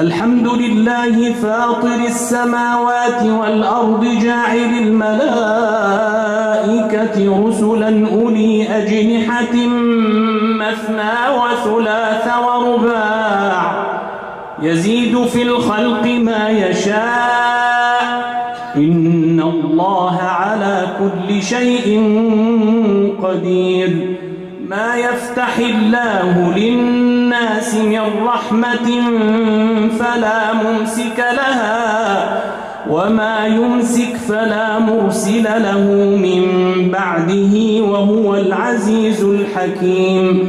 الحمد لله فاطر السماوات والأرض جاعل الملائكة رسلا أولي أجنحة مثنى وثلاث ورباع يزيد في الخلق ما يشاء إن الله على كل شيء قدير. ما يفتح الله للناس من رحمة فلا ممسك لها وما يمسك فلا مرسل له من بعده وهو العزيز الحكيم.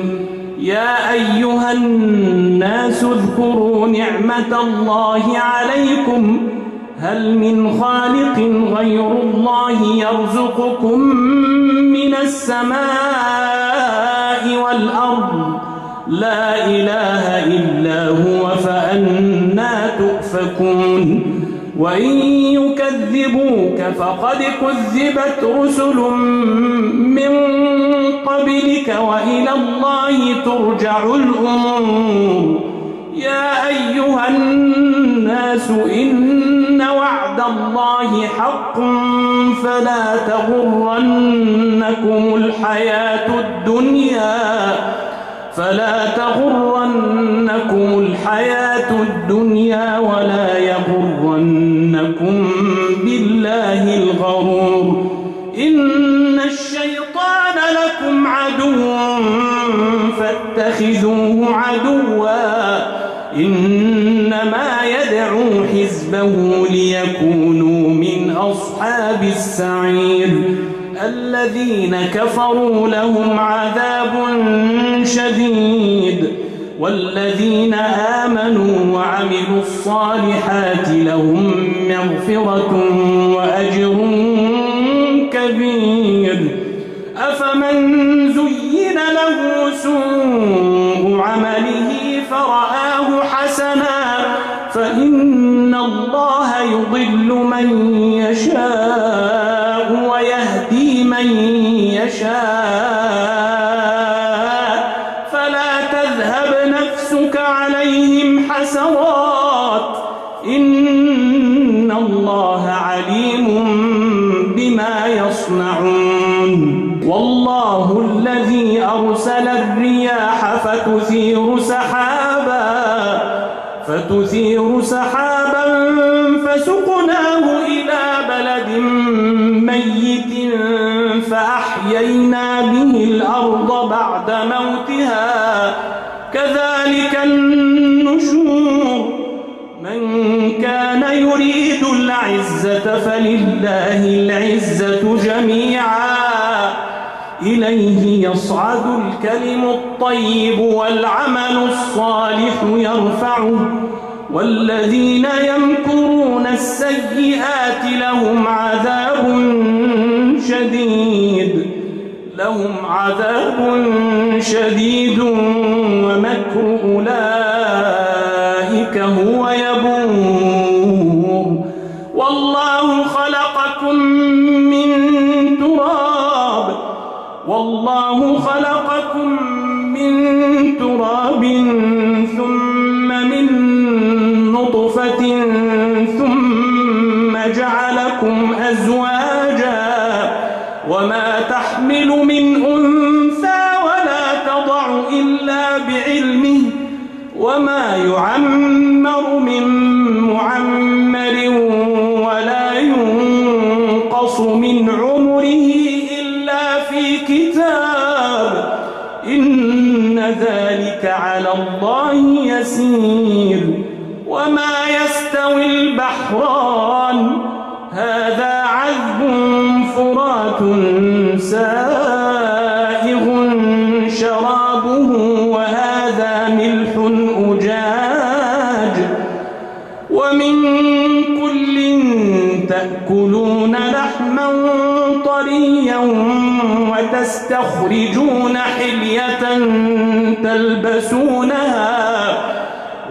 يا أيها الناس اذكروا نعمة الله عليكم هل من خالق غير الله يرزقكم من السماء والأرض لا إله إلا هو فأنى تؤفكون. وإن يكذبوك فقد كذبت رسل من قبلك وإلى الله ترجع الأمور. يا أيها الناس إن وعد الله حق فلا تغرنكم الحياة الدنيا ولا يغرنكم بالله الغرور. إن الشيطان لكم عدو فاتخذوه عدوا إنما يدعو حزبه ليكونوا من أصحاب السعير. الذين كفروا لهم عذاب شديد والذين آمنوا وعملوا الصالحات لهم مغفرة وأجر كبير. أفمن زين له سوء عمله فرآه حسنا فإن الله يضل من يشاء ويهدي من يشاء فلا تذهب نفسك عليهم حسرات إن الله عليم بما يصنعون. والله الذي أرسل الرياح فتثير سحابا فسقناه إلى بلد ميت فأحيينا به الأرض بعد موتها كذلك النشور. من كان يريد العزة فلله العزة جميعا إليه يصعد الكلم الطيب والعمل الصالح يرفعه والذين يمكرون السيئات لهم عذاب شديد ومكر أولئك هو يبور. والله خلقكم من تراب ثم من نطفة ثم جعلكم أزواجا وما تحمل من أنثى ولا تضع إلا بعلمه وما يعمر من معمر ولا ينقص من عمره إلا في كتاب إن ذلك على الله يسير. وما يستوي البحران هذا عذب فرات سائغ شرابه وهذا ملح أجاج ومن كل تأكلون لحما طريا وتستخرجون حلية تلبسونها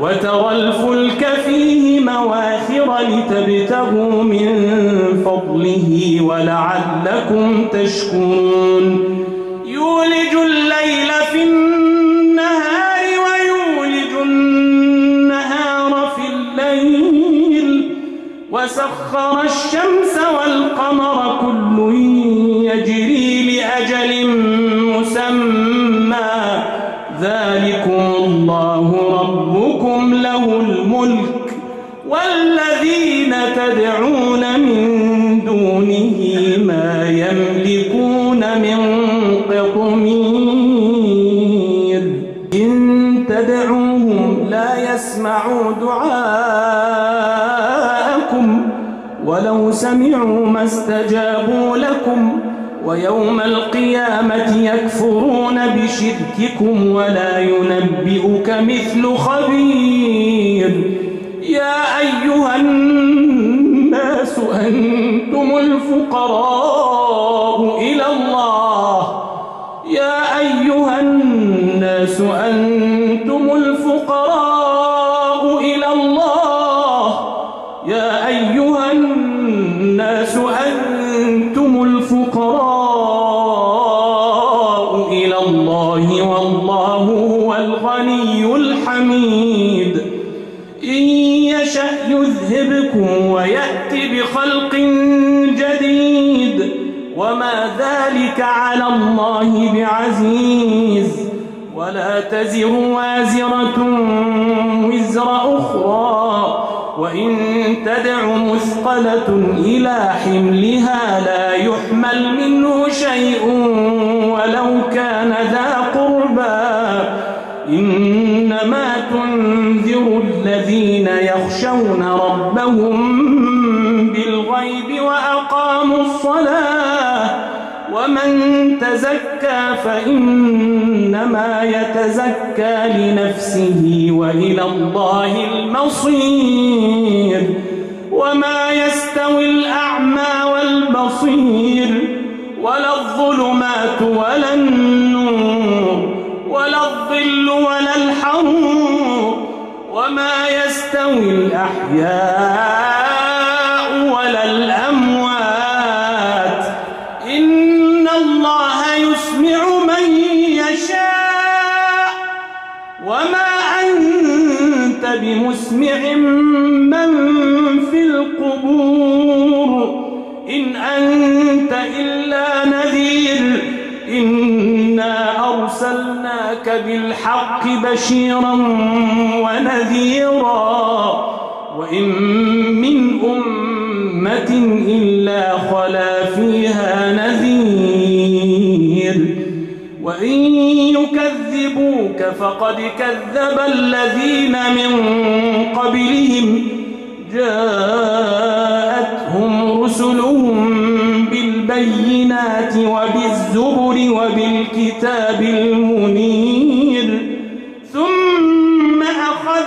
وترى الفلك فيه مواخر لتبتغوا من فضله ولعلكم تشكرون. يولج الليل في النهار ويولج النهار في وسخر الشمس والقمر كل يجري لأجل مسمى ذلكم الله ربكم له الملك والذين تدعون من دونه ما يملكون من قطمير إن تدعوهم لا يسمعوا دعاءكم ولو سمعوا ما استجابوا لكم ويوم القيامة يكفرون بشرككم ولا ينبئك مثل خبير يا أيها الناس أنتم الفقراء إلى الله يا أيها الناس أنتم الفقراء إلى الله يا أيها الناس أنتم الفقراء إلى الله والله هو الغني الحميد إن يشأ يذهبكم ويأتي بخلق جديد وما ذلك على الله بعزيز ولا تزر وازرة وزر أخرى وإن تدع مثقلة إلى حملها لا يحمل منه شيء ولو كان ذا قربى إنما تنذر الذين يخشون ربهم بالغيب وأقاموا الصلاة ومن تزكى فإنما يتزكى لنفسه وإلى الله المصير وما يستوي الأعمى والبصير ولا الظلمات ولا النور ولا الظل ولا الحرور وما يستوي الأحياء ولا الأموات إن الله يسمع من يشاء وما أنت بمسمع من في القبور إن أنت إلا نذير إنا أرسلناك بالحق بشيرا ونذيرا وإن من أمة إلا خلا فيها نذير وإن يكذبوك فقد كذب الذين من قبلهم جاءتهم رسلهم بالبينات وبالزبر وبالكتاب المنير ثم أخذت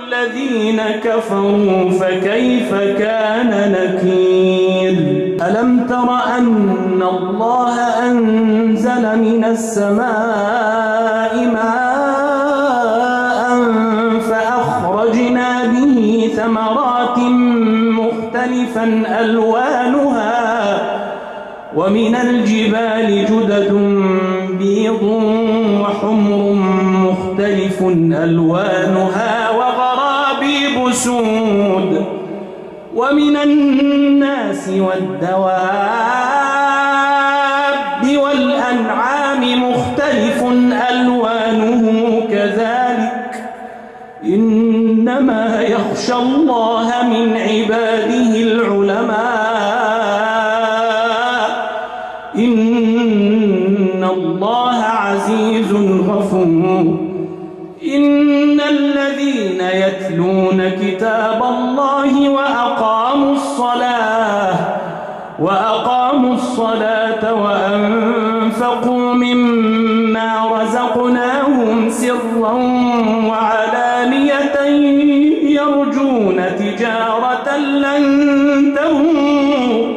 الذين كفروا فكيف كان نكير ألم تر أن الله أنزل من السماء ماء فأخرجنا به ثمرات مختلفا ألوانها ومن الجبال جدد بيض وحمر مختلف ألوانها وغرابيب سود ومن الناس والدواب والأنعام مختلف ألوانه كذلك إنما يخشى الله من عباده العلماء إن الله عزيز غفور إن الذين يتلون كتاب الله وأقاموا الصلاة وأنفقوا مما رزقناهم سرا وعلانية يرجون تجارة لن تبور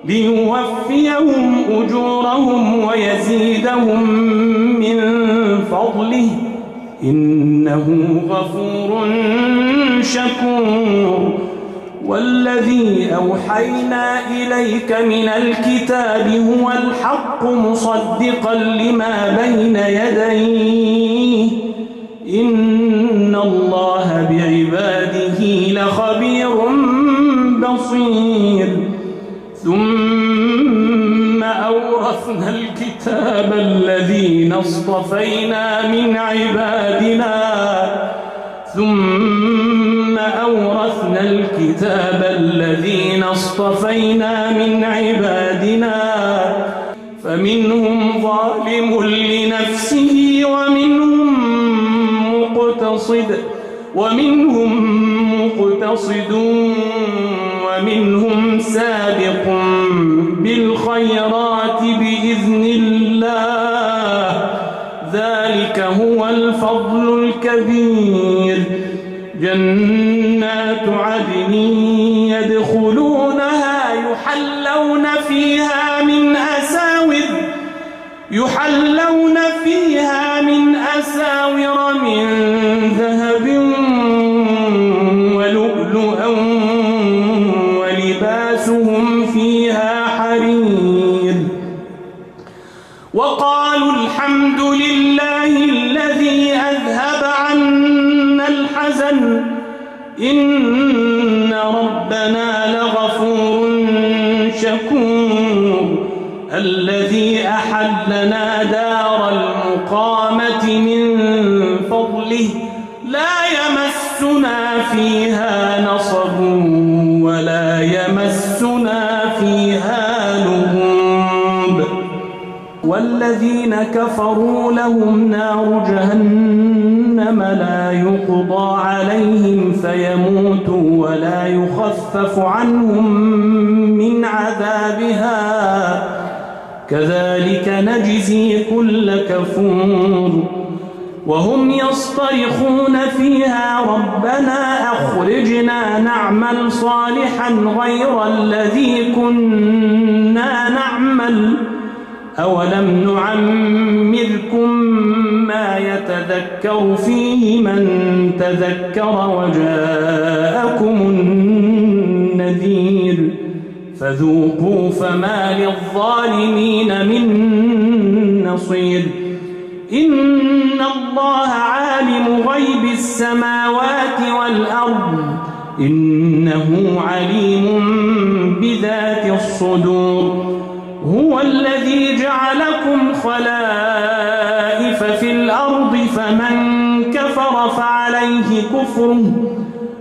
ليوفيهم أجورهم ويزيدهم من فضله إنه غفور شكور والذي أوحينا إليك من الكتاب هو الحق مصدقا لما بين يديه إن الله بعباده لخبير أورثنا الكتاب الذين اصطفينا من عبادنا ثم أورثنا الكتاب الذين اصطفينا من عبادنا فمنهم ظالم لنفسه ومنهم مقتصد ومنهم سابق بالخيرات بإذن الله ذلك هو الفضل الكبير جنات عدن يدخلونها يحلون فيها من أساور من ذهب ولؤلؤا ولباسهم فيها حرير وقالوا الحمد لله الذي أذهب عنا الحزن إن ربنا لغفور شكور الذي أحلنا دار المقامة من فضله لا يمسنا فيها نصب ولا يمسنا فيها لغوب والذين كفروا لهم نار جهنم لا يقضى عليهم فيموتوا ولا يخفف عنهم من عذابها كذلك نجزي كل كفور وهم يصطرخون فيها ربنا أخرجنا نعمل صالحا غير الذي كنا نعمل أولم نعمركم ما يتذكر فيه من تذكر وجاءكم النذير فذوقوا فما للظالمين من نصير إن الله عالم غيب السماوات والأرض إنه عليم بذات الصدور هو الذي جعلكم خلائف في الأرض فمن كفر فعليه كفره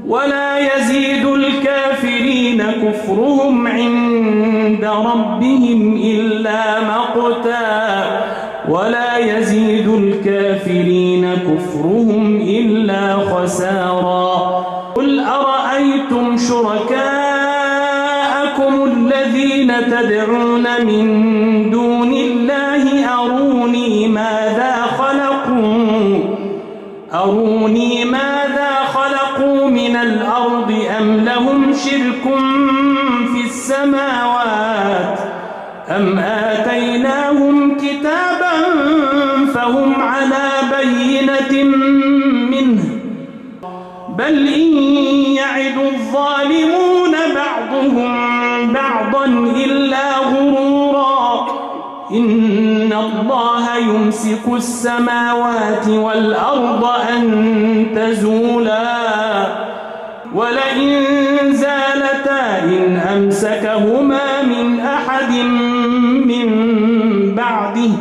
ولا يزيد الكافرين كفرهم عند ربهم إلا مقتا ولا يزيد الكافرين كفرهم إلا خسارا قل أرأيتم شركاءكم الذين تدعون من دون الله أروني ماذا خلقوا من الأرض أم لهم شرك في السماوات أم آتيناهم كتابا فهم على بينة منه بل إن يعد الظالمون بعضهم بعضا إلا غرورا إن الله يمسك السماوات والأرض أن تزولا ولئن زالتا إن أمسكهما من أحد من بعده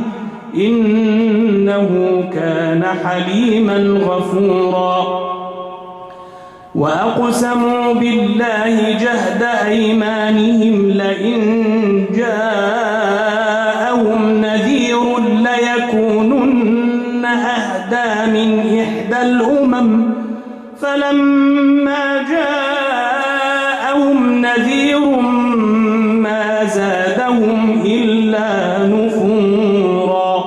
إنه كان حليما غفورا وأقسموا بالله جهد أيمانهم لئن جاءهم نذير ليكونن أهدى من إحدى الأمم فلما جاءهم نذير ما زادهم إلا نفورا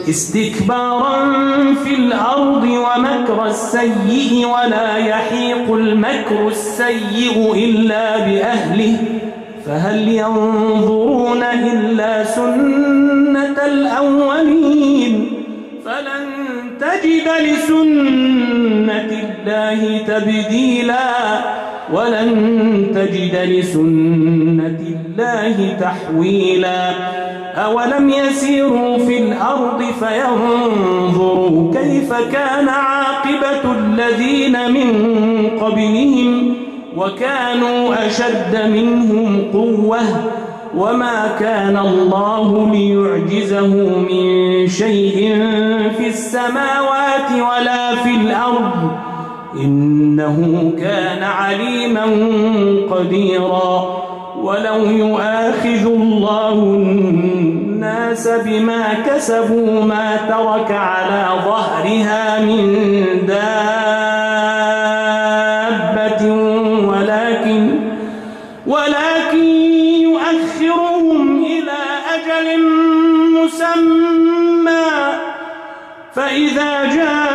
استكبارا في الأرض ومكر السيء ولا يحيق المكر السيء إلا بأهله فهل ينظرون إلا سنة الأولين فلن تجد لسنة الله تبديلا ولن تجد لسنة الله تحويلا أولم يسيروا في الأرض فينظروا كيف كان عاقبة الذين من قبلهم وكانوا أشد منهم قوة وما كان الله ليعجزه من شيء في السماوات ولا في الأرض إنه كان عليما قديرا ولو يؤاخذ الله الناس بما كسبوا ما ترك على ظهرها من دابة ولكن يؤخرهم إلى أجل مسمى فإذا جاء